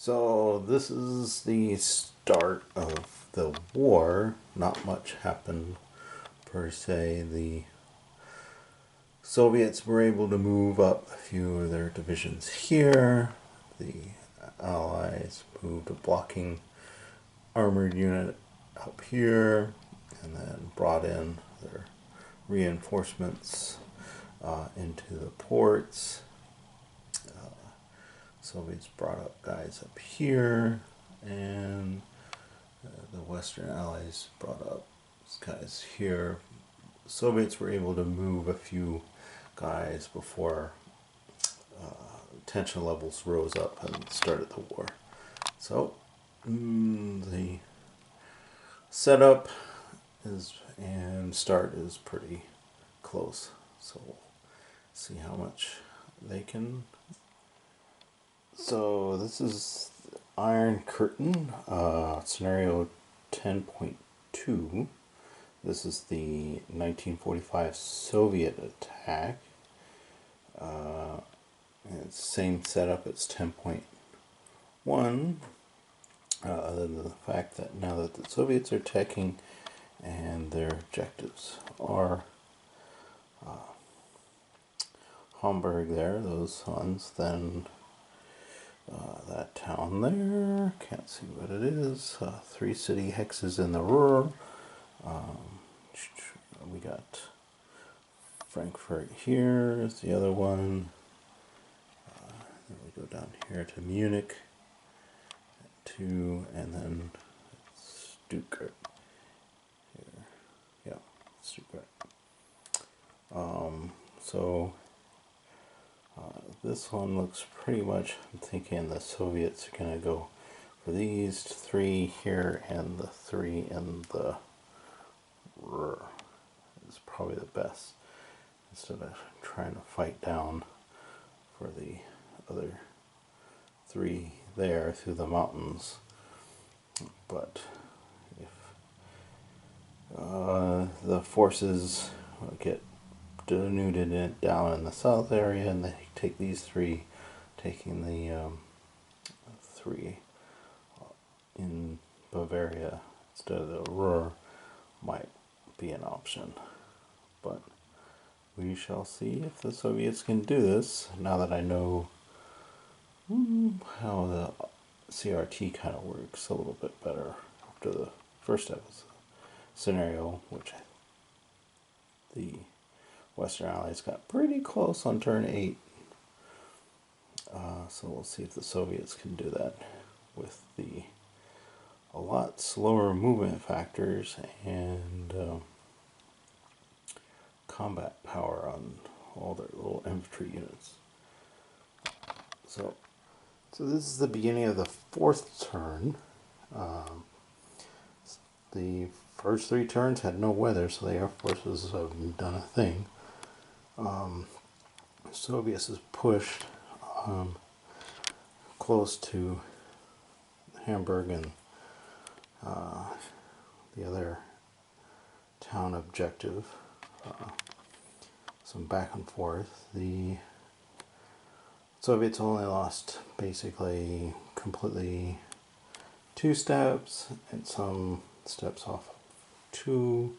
So this is the start of the war. Not much happened per se. The Soviets were able to move up a few of their divisions here. The Allies moved a blocking armored unit up here, and then brought in their reinforcements into the ports. Soviets brought up guys up here, and the Western Allies brought up guys here. Soviets were able to move a few guys before tension levels rose up and started the war. So the setup and start is pretty close. So we'll see how much they can. So this is Iron Curtain, scenario 10.2. This is the 1945 Soviet attack. It's same setup as 10.1, other than the fact that now that the Soviets are attacking and their objectives are Hamburg there, those ones, then that town there, can't see what it is, 3 city hexes in the Ruhr. We got Frankfurt here is the other one. Then we go down here to Munich, and then Stuttgart here. Yeah, Stuttgart. This one looks pretty much, I'm thinking the Soviets are going to go for these 3 here and the 3 in the Ruhr. Is probably the best, instead of trying to fight down for the other 3 there through the mountains. But if the forces get denuded down in the south area and they take these 3, taking the 3 in Bavaria instead of the Ruhr might be an option. But we shall see if the Soviets can do this, now that I know how the CRT kind of works a little bit better after the first episode scenario, which the Western Allies got pretty close on turn 8. So we'll see if the Soviets can do that with a lot slower movement factors and combat power on all their little infantry units. So this is the beginning of the 4th turn. The first 3 turns had no weather, so the air forces have done a thing. Soviets has pushed close to Hamburg and the other town objective. Some back and forth. The Soviets only lost basically completely 2 steps and some steps off 2.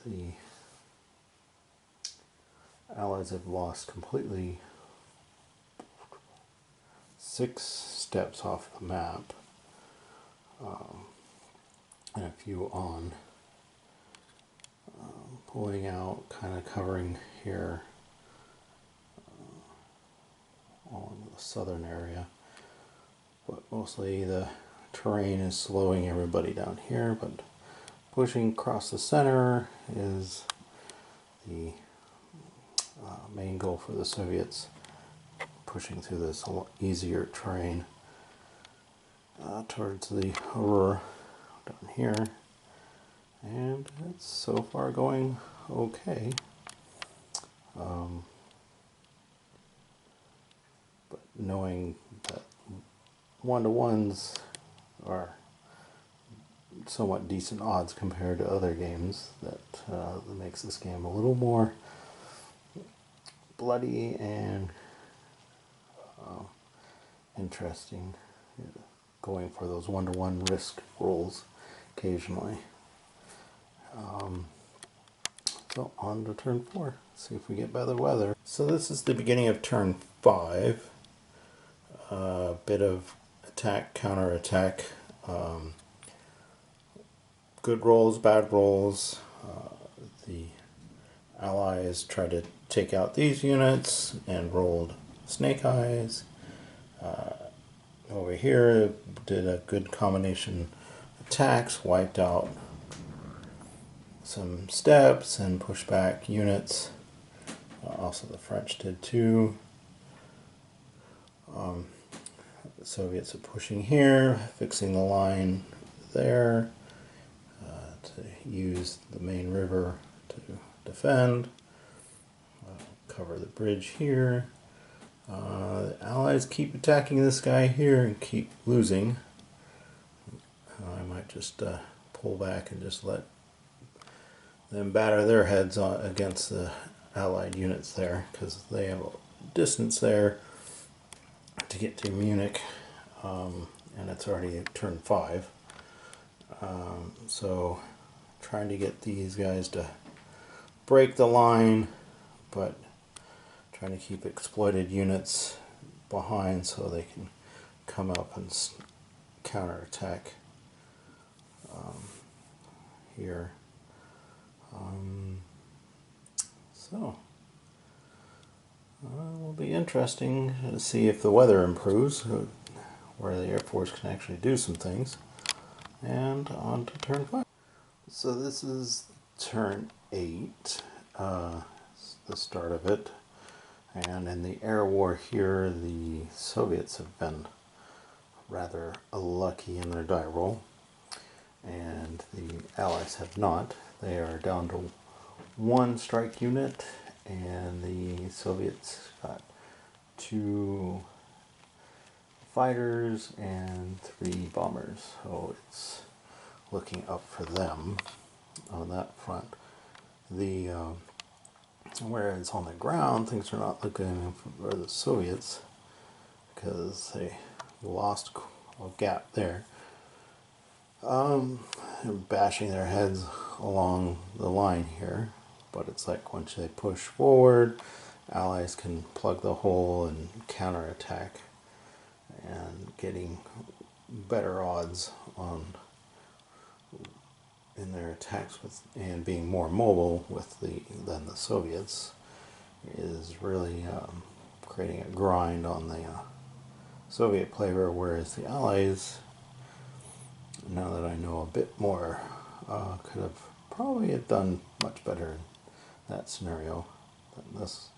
The Allies have lost completely 6 steps off the map, and a few on. Pulling out, kind of covering here on the southern area, but mostly the terrain is slowing everybody down here, but pushing across the center is the main goal for the Soviets, pushing through this a lot easier terrain towards the Ruhr down here. And it's so far going okay. But knowing that 1-to-1s are somewhat decent odds compared to other games, that makes this game a little more bloody and interesting, going for those one-to-one risk rolls occasionally. So on to turn 4. See if we get better weather. So this is the beginning of turn 5. A bit of attack, counter-attack. Good rolls, bad rolls. The allies tried to take out these units and rolled snake eyes. Over here did a good combination attacks, wiped out some steps and pushed back units. Also the French did too. The Soviets are pushing here, fixing the line there to use the main river to defend. Cover the bridge here. The Allies keep attacking this guy here and keep losing. I might just pull back and just let them batter their heads against the Allied units there, because they have a distance there to get to Munich, and it's already turn 5. So trying to get these guys to break the line, but trying to keep exploited units behind so they can come up and counterattack here. So it will be interesting to see if the weather improves, where the Air Force can actually do some things. And on to turn 5. So this is turn 8, the start of it. And in the air war here, the Soviets have been rather unlucky in their die roll, and the Allies have not. They are down to 1 strike unit, and the Soviets got 2 fighters and 3 bombers, so it's looking up for them on that front. Whereas on the ground, things are not looking for the Soviets, because they lost a gap there. They're bashing their heads along the line here, but it's like once they push forward, Allies can plug the hole and counterattack, and getting better odds in their attacks and being more mobile than the Soviets is really creating a grind on the Soviet player, whereas the Allies, now that I know a bit more, could have probably done much better in that scenario than this.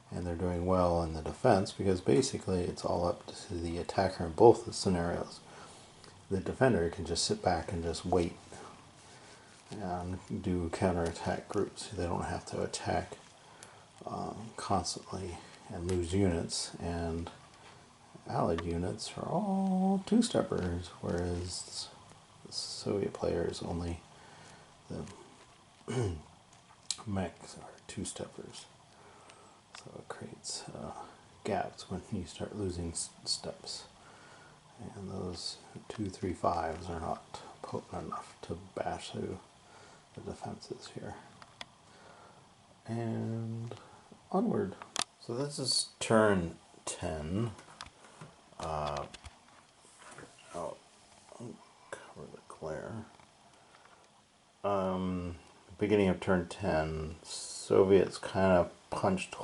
And they're doing well in the defense, because basically it's all up to the attacker in both the scenarios. The defender can just sit back and just wait and do counterattack groups. They don't have to attack constantly and lose units, and Allied units are all two-steppers, whereas the Soviet players, only the mechs are two-steppers. So it creates gaps when you start losing steps, and those 2, 3, 5s are not potent enough to bash through the defenses here. And onward. So this is turn 10. I'll cover the glare. Beginning of turn 10, Soviets kind of punched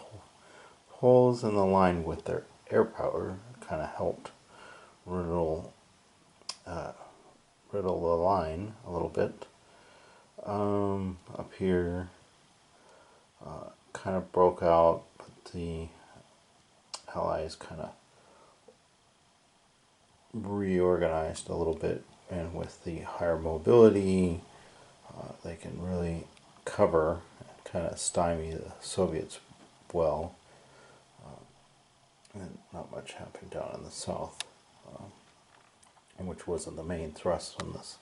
holes in the line with their air power. Kind of helped riddle the line a little bit. Up here, kind of broke out, but the Allies kind of reorganized a little bit, and with the higher mobility, they can really cover and kind of stymie the Soviets well. And not much happening down in the south, which wasn't the main thrust on this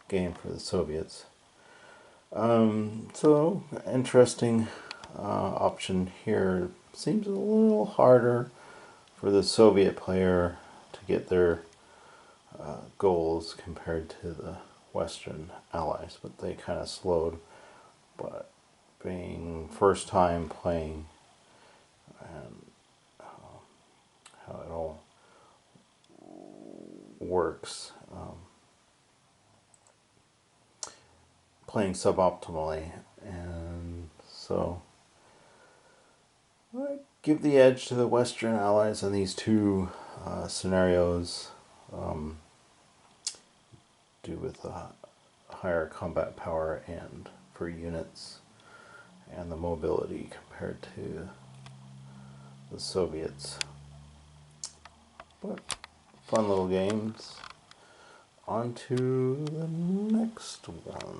game for the Soviets. So interesting option here. Seems a little harder for the Soviet player to get their goals compared to the Western allies, but they kind of slowed. But being first time playing and how it all works, playing suboptimally, and so I give the edge to the Western allies in these two scenarios, due with higher combat power and for units and the mobility compared to the Soviets. But fun little games. On to the next one.